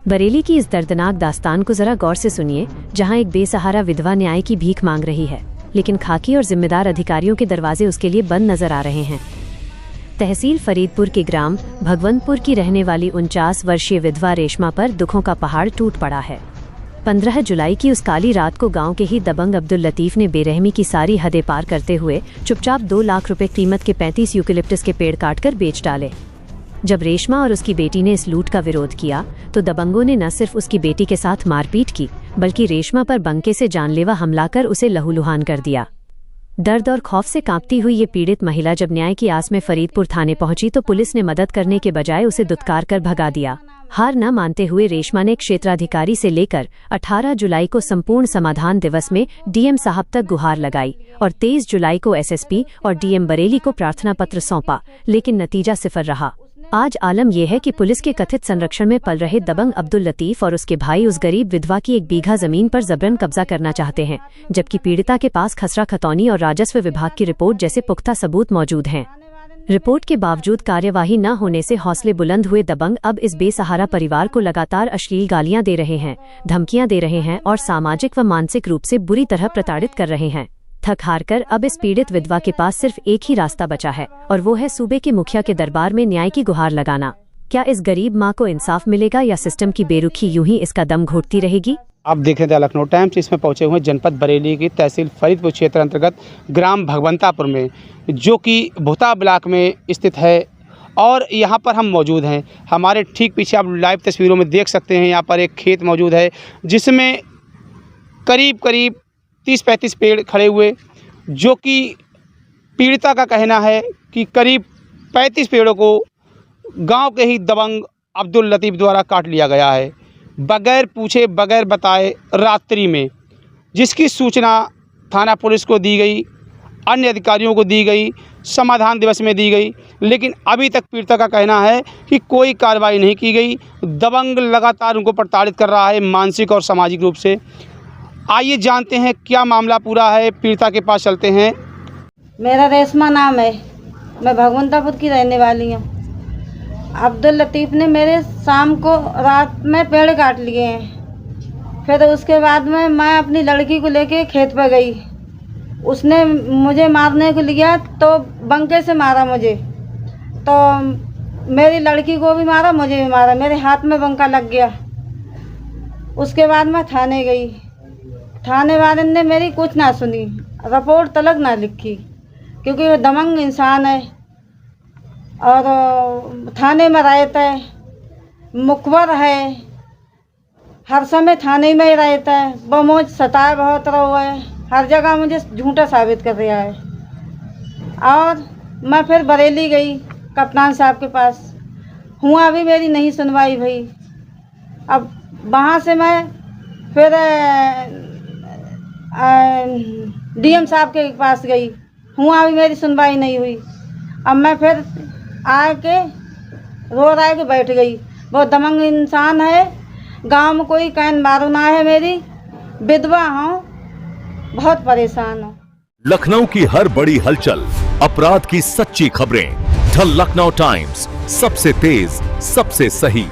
बरेली की इस दर्दनाक दास्तान को जरा गौर से सुनिए, जहां एक बेसहारा विधवा न्याय की भीख मांग रही है, लेकिन खाकी और जिम्मेदार अधिकारियों के दरवाजे उसके लिए बंद नजर आ रहे हैं। तहसील फरीदपुर के ग्राम भगवंतपुर की रहने वाली 49 वर्षीय विधवा रेशमा पर दुखों का पहाड़ टूट पड़ा है। 15 जुलाई की उस काली रात को गांव के ही दबंग अब्दुल लतीफ ने बेरहमी की सारी हदें पार करते हुए चुपचाप 2 लाख रुपए कीमत के 35 यूकेलिप्टस के पेड़ काटकर बेच डाले। जब रेशमा और उसकी बेटी ने इस लूट का विरोध किया तो दबंगों ने न सिर्फ उसकी बेटी के साथ मारपीट की, बल्कि रेशमा पर बंके से जानलेवा हमला कर उसे लहूलुहान कर दिया। दर्द और खौफ से कांपती हुई ये पीड़ित महिला जब न्याय की आस में फरीदपुर थाने पहुंची तो पुलिस ने मदद करने के बजाय उसे दुत्कार कर भगा दिया। हार न मानते हुए रेशमा ने क्षेत्राधिकारी से लेकर 18 जुलाई को संपूर्ण समाधान दिवस में डीएम साहब तक गुहार लगाई और 23 जुलाई को एसएसपी और डीएम बरेली को प्रार्थना पत्र सौंपा, लेकिन नतीजा सिफर रहा। आज आलम यह है कि पुलिस के कथित संरक्षण में पल रहे दबंग अब्दुल लतीफ और उसके भाई उस गरीब विधवा की 1 बीघा जमीन पर जबरन कब्जा करना चाहते हैं, जबकि पीड़िता के पास खसरा खतौनी और राजस्व विभाग की रिपोर्ट जैसे पुख्ता सबूत मौजूद हैं। रिपोर्ट के बावजूद कार्यवाही न होने से हौसले बुलंद हुए दबंग अब इस बेसहारा परिवार को लगातार अश्लील गालियां दे रहे हैं, धमकियां दे रहे हैं और सामाजिक व मानसिक रूप से बुरी तरह प्रताड़ित कर रहे हैं। थक हार कर अब इस पीड़ित विधवा के पास सिर्फ एक ही रास्ता बचा है और वो है सूबे के मुखिया के दरबार में न्याय की गुहार लगाना। क्या इस गरीब माँ को इंसाफ मिलेगा या सिस्टम की बेरुखी यूं ही इसका दम घोटती रहेगी? आप देख रहे थे लखनऊ टाइम्स। इसमें पहुंचे हुए जनपद बरेली की तहसील फरीदपुर क्षेत्र अंतर्गत ग्राम भगवंतापुर में, जो कि भुता ब्लॉक में स्थित है, और यहाँ पर हम मौजूद हैं। हमारे ठीक पीछे आप लाइव तस्वीरों में देख सकते हैं, यहाँ पर एक खेत मौजूद है जिसमें करीब 30-35 पेड़ खड़े हुए, जो कि पीड़िता का कहना है कि करीब 35 पेड़ों को गांव के ही दबंग अब्दुल लतीफ़ द्वारा काट लिया गया है, बगैर पूछे बगैर बताए रात्रि में, जिसकी सूचना थाना पुलिस को दी गई, अन्य अधिकारियों को दी गई, समाधान दिवस में दी गई, लेकिन अभी तक पीड़िता का कहना है कि कोई कार्रवाई नहीं की गई। दबंग लगातार उनको प्रताड़ित कर रहा है मानसिक और सामाजिक रूप से। आइए जानते हैं क्या मामला पूरा है, पीड़िता के पास चलते हैं। मेरा रेशमा नाम है, मैं भगवंतापुर की रहने वाली हूँ। अब्दुल लतीफ़ ने मेरे शाम को रात में पेड़ काट लिए हैं। फिर उसके बाद में मैं अपनी लड़की को लेके खेत पर गई। उसने मुझे मारने को लिया तो बंके से मारा मुझे, तो मेरी लड़की को भी मारा, मुझे भी मारा, मेरे हाथ में बंका लग गया। उसके बाद मैं थाने गई। थाने वाले ने मेरी कुछ ना सुनी, रिपोर्ट तलक ना लिखी, क्योंकि वो दबंग इंसान है और थाने में रहता है, मुखबर है, हर समय थाने में ही रहता है। वो मुझे सताए बहुत रहा है, हर जगह मुझे झूठा साबित कर रहा है। और मैं फिर बरेली गई कप्तान साहब के पास, हुआ भी मेरी नहीं सुनवाई भई। अब वहाँ से मैं फिर डीएम साहब के पास गई, हुआ भी मेरी सुनवाई नहीं हुई। अब मैं फिर आके रो रहा के बैठ गई। वो दबंग इंसान है, गांव में कोई कैन मारो ना है, मेरी विधवा हूँ, बहुत परेशान हूँ। लखनऊ की हर बड़ी हलचल, अपराध की सच्ची खबरें, द लखनऊ टाइम्स, सबसे तेज, सबसे सही।